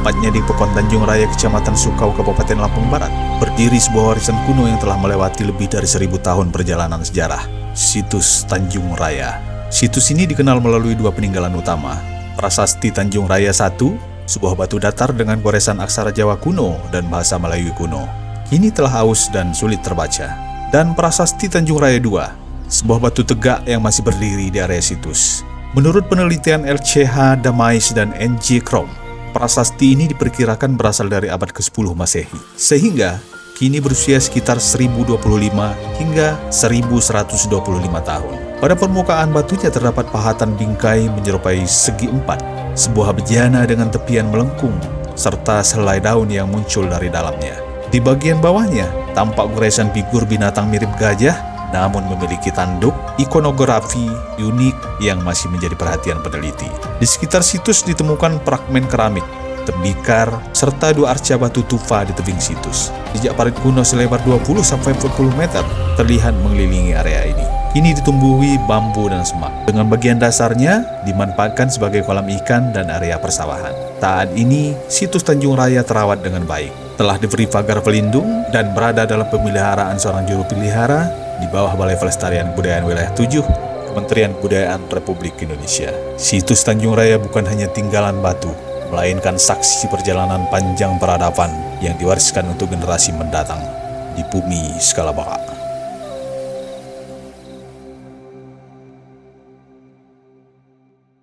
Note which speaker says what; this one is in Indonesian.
Speaker 1: tepatnya di Pekon Tanjung Raya, Kecamatan Sukau, Kabupaten Lampung Barat, berdiri sebuah warisan kuno yang telah melewati lebih dari 1000 tahun perjalanan sejarah, Situs Tanjung Raya. Situs ini dikenal melalui 2 peninggalan utama, Prasasti Tanjung Raya I, sebuah batu datar dengan goresan aksara Jawa kuno dan bahasa Melayu kuno, kini telah aus dan sulit terbaca, dan Prasasti Tanjung Raya II, sebuah batu tegak yang masih berdiri di area situs. Menurut penelitian LCH Damais dan NJ Krom, prasasti ini diperkirakan berasal dari abad ke-10 Masehi, sehingga kini berusia sekitar 1025 hingga 1125 tahun. Pada permukaan batunya terdapat pahatan bingkai menyerupai segi empat, sebuah bejana dengan tepian melengkung, serta selai daun yang muncul dari dalamnya. Di bagian bawahnya, tampak goresan figur binatang mirip gajah, namun memiliki tanduk ikonografi unik yang masih menjadi perhatian peneliti. Di sekitar situs ditemukan fragmen keramik, tembikar, serta 2 arca batu tufa di tebing situs. Jejak parit kuno selebar 20-40 meter terlihat mengelilingi area ini. Kini ditumbuhi bambu dan semak. Dengan bagian dasarnya dimanfaatkan sebagai kolam ikan dan area persawahan. Saat ini, situs Tanjung Raya terawat dengan baik. Telah diberi pagar pelindung dan berada dalam pemeliharaan seorang juru pelihara di bawah Balai Pelestarian Kebudayaan Wilayah 7, Kementerian Kebudayaan Republik Indonesia. Situs Tanjung Raya bukan hanya tinggalan batu, melainkan saksi perjalanan panjang peradaban yang diwariskan untuk generasi mendatang di bumi Skala Barat.